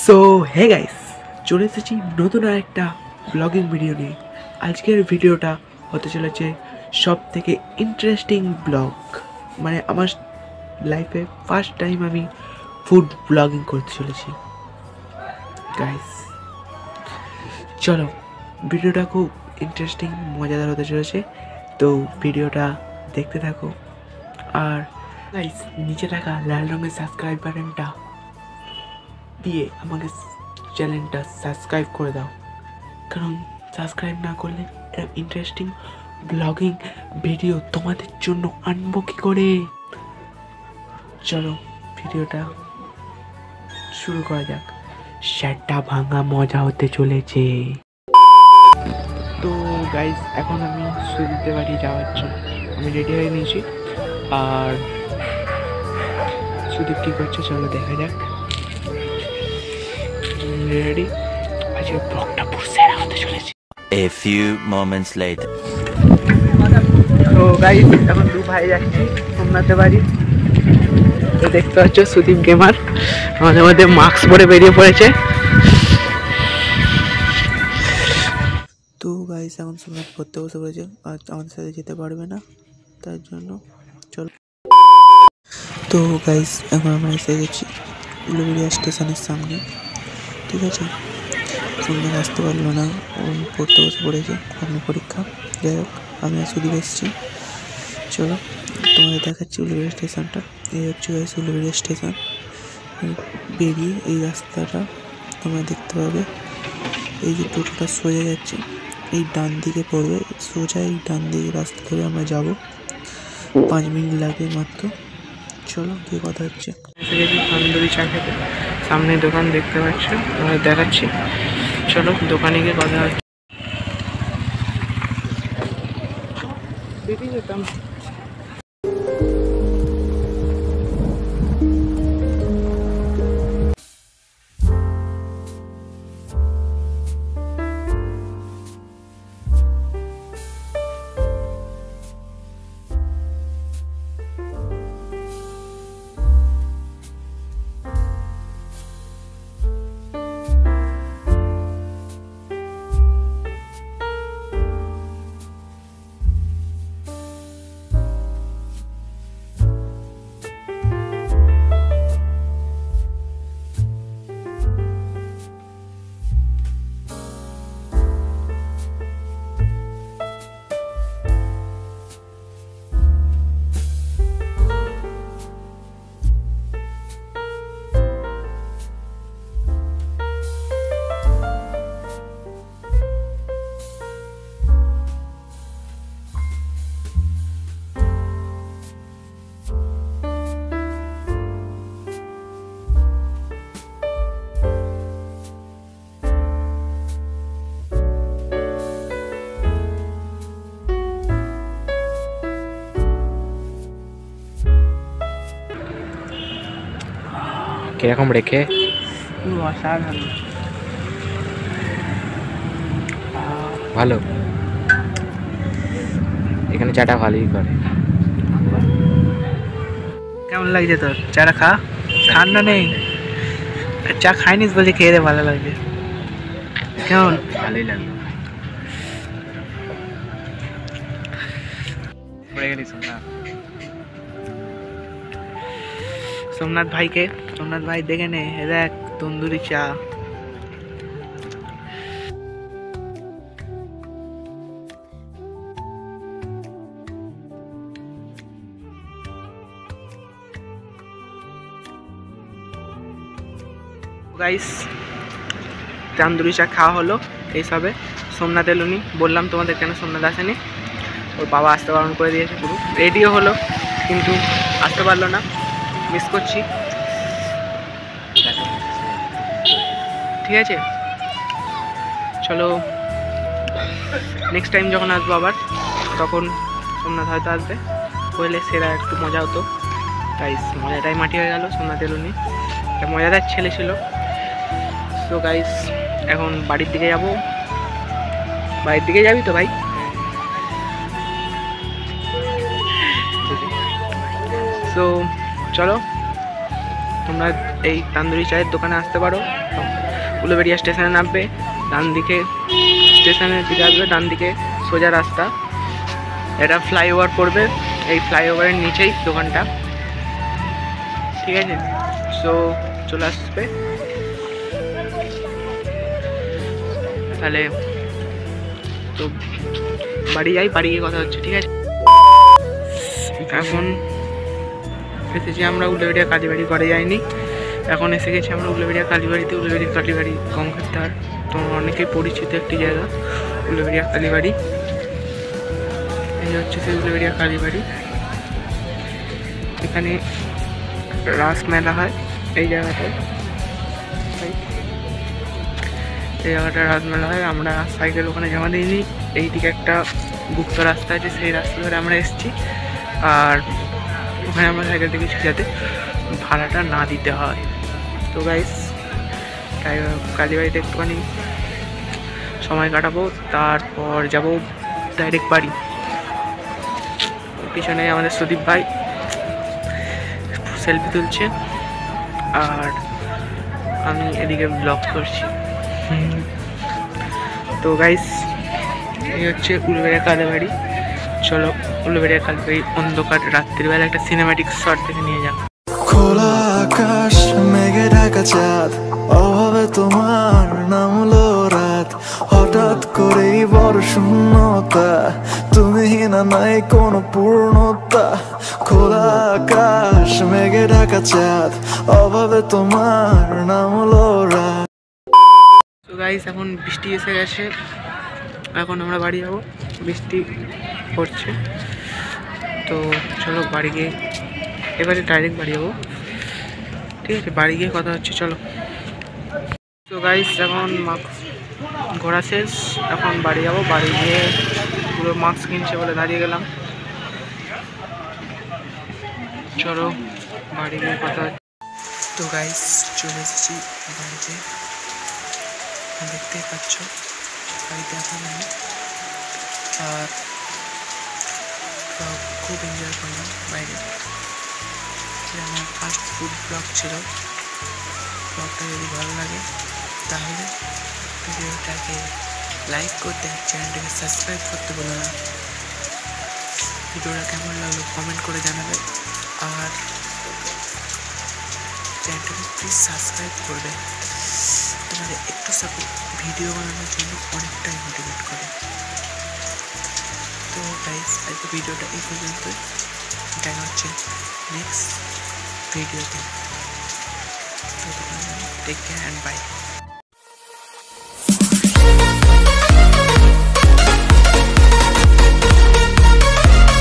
So hey guys, চলে এসেছি নতুন আর একটা ব্লগিং ভিডিও নিয়ে। আজকের ভিডিওটা হতে চলেছে সব থেকে ইন্টারেস্টিং ব্লগ, মানে আমার লাইফে ফার্স্ট টাইম আমি ফুড ব্লগিং করতে চলেছি গাইস। চলো, ভিডিওটা খুব ইন্টারেস্টিং মজাদার হতে চলেছে, তো ভিডিওটা দেখতে থাকো। আর গাইস, নিচে থাকা লাল রঙের সাবস্ক্রাইব বাটনটা দিয়ে আমাকে চ্যানেলটা সাবস্ক্রাইব করে দাও, কারণ সাবস্ক্রাইব না করলে এরকম ইন্টারেস্টিং ব্লগিং ভিডিও তোমাদের জন্য আনবো কি করে। চলো ভিডিওটা শুরু করা যাক। সেটা ভাঙা মজা হতে চলেছে। তো গাইজ, এখন আমি সুদীপদের বাড়ি যাওয়ার জন্য আমি রেডি হয়ে নিয়েছি। আর সুদীপ কী করছে চলো দেখা যাক। রেডি, আজকে ব্লগটা পুরো সেরা হতে চলেছে। A few moments later. তো গাইস, এখন দু ভাই যাচ্ছি সোমনাথের বাড়ি। তো দেখতে পাচ্ছ সুদীপ গেমার আমাদের মধ্যে মাস্ক পরে বেরিয়ে পড়েছে। তো গাইস, এখন সোমনাথ পড়তে বসে পড়েছে আর আমাদের সাথে যেতে পারবে না, তার জন্য চলো। তো গাইস, এখন আমরা এসে গেছি উলুবেড়িয়া স্টেশনের সামনে, ঠিক আছে। সোমনাথ আসতে পারলো না, ও পড়তে বসে পড়েছে, কর্ম পরীক্ষা। যাই হোক, আমি আর সুদীপ এসেছি। চলো তোমাদের দেখাচ্ছি উলুবেড়িয়া স্টেশনটা। এই হচ্ছে গাইস উলুবেড়িয়া স্টেশন। বেরিয়ে এই রাস্তাটা তোমরা দেখতে পাবে, এই যে টোটোটা সোজা যাচ্ছে এই ডান দিকে পড়বে, সোজা এই ডান দিকে রাস্তা ধরে আমরা যাব, 5 মিনিট লাগে মাত্র। চলো গিয়ে কথা হচ্ছে। এসে গেছি তন্দুরি চা খেতে, সামনে দোকান দেখতে পাচ্ছ, তোমাদের দেখাচ্ছি। চলো দোকানে গিয়ে কথা হচ্ছে। বেরিয়ে যেতাম। কিরকম রেখে অসাধারণ ভালো। এখানে চাটা ভালোই করে। কেমন লাগছে তোর চাটা? ঠান্ডা নেই, চা খাইনিস বলছি, খেয়ে দে, ভালো লাগছে। কেমন? ভালোই লাগলো। সোমনাথ ভাইকে, সোমনাথ ভাই দেখে নে, দেখ তন্দুরি চা। গাইস, তন্দুরি চা খাওয়া হলো এইসবে। সোমনাথ এলোনি, বললাম তোমাদের কেন সোমনাথ আসেনি, ওর বাবা আসতে বারণ করে দিয়েছে। পুরো রেডিও হলো কিন্তু আসতে পারলো না, মিস করছি। ঠিক আছে, চলো নেক্সট টাইম যখন আসবো আবার, তখন সোমনাথ হয়তো আসবে, হইলে সেরা একটু মজা হতো। গাইস, মজাটাই মাটি হয়ে গেল, সোমনাথ এলোনি, একটা মজাদার ছেলে ছিল। তো গাইস, এখন বাড়ির দিকে যাব। বাড়ির দিকে যাবি তো ভাই? সো চলো তোমরা এই তান্দুরি চায়ের দোকানে আসতে পারো। উলুবেড়িয়া স্টেশনে নামবে, ডান দিকে স্টেশনের দিকে আসবে, ডান দিকে সোজা রাস্তা, এটা ফ্লাইওভার পড়বে, এই ফ্লাইওভারের নিচেই দোকানটা, ঠিক আছে? সো চলে আসবে তাহলে। তো বাড়ি যাই, বাড়ি গিয়ে কথা হচ্ছে, ঠিক আছে? এখন এসেছি আমরা উলুবেড়িয়া কালীবাড়ি, ঘরে যাইনি, এখন এসে গেছি আমরা উলুবেড়িয়া কালীবাড়িতে। উলুবেড়িয়া কালীবাড়ি গঙ্গার ধার, তো অনেকেই পরিচিত একটি জায়গা উলুবেড়িয়া কালীবাড়ি। এই হচ্ছে সেই উলুবেড়িয়া কালীবাড়ি। এখানে রাস মেলা হয় এই জায়গাটায়, এই জায়গাটা রাসমেলা হয়। আমরা সাইকেল ওখানে জমা দিইনি, এইদিকে একটা গুপ্ত রাস্তা আছে, সেই রাস্তা ধরে আমরা এসেছি। আর ওখানে আমরা সাইকেল থেকে যাতে ভাড়াটা না দিতে হয়। তো গাইস কালীবাড়িতে একটুখানি সময় কাটাবো, তারপর যাব ডাইরেক্ট বাড়ি। পিছনে আমাদের সুদীপ ভাই সেলফি তুলছে, আর আমি এদিকে ব্লগ করছি। তো গাইস এই হচ্ছে উলুবেড়িয়া কালীবাড়ি। চলো উলুবেড়িয়া কালীবাড়ি অন্ধকার রাত্রিবেলা একটা সিনেম্যাটিক শট থেকে নিয়ে যাও। খোলা আকাশ মেঘে ঢাকা চাঁদ, অভাবে তোমার নামলো রাত, হঠাৎ করেই বড় শূন্যতা, তুমি না নাই কোনো পূর্ণতা। খোলা আকাশ মেঘে ঢাকা চাঁদ, অভাবে তোমার নামলো রাত। তো গাইস এখন বৃষ্টি এসে গেছে, এখন আমরা বাড়ি যাবো, বৃষ্টি পড়ছে। তো চলো বাড়ি গিয়ে, এবারে ডাইরেক্ট বাড়ি যাবো, ঠিক আছে? বাড়ি গিয়ে কথা হচ্ছে, চলো। তো গাইস এখন মাস্ক ঘোরা শেষ, এখন বাড়ি যাবো। বাড়ি গিয়ে পুরো মাস্ক কিনছে বলে দাঁড়িয়ে গেলাম, চলো বাড়ি গিয়ে কথা হচ্ছে। তো গাইস চলে এসেছি বাড়িতে, দেখতেই পাচ্ছ বাড়িতে এখন আমি, আর খুব এনজয় করলাম বাইরে। এটা আমার ফার্স্ট ফুড ব্লগ ছিল। ব্লগটা যদি ভালো লাগে তাহলে ভিডিওটাকে লাইক করতে, চ্যানেলটাকে সাবস্ক্রাইব করতে বলো না। ভিডিওটা কেমন লাগলো কমেন্ট করে জানাবে, আর চ্যানেলটাকে প্লিজ সাবস্ক্রাইব করবে। তোমাদের একটু সাপোর্ট ভিডিও বানানোর জন্য অনেকটাই মোটিভেট করে। তো গাইস আজকে ভিডিওটা এই পর্যন্তই, দেখা হচ্ছে নেক্সট ভিডিওতে। Take care and by.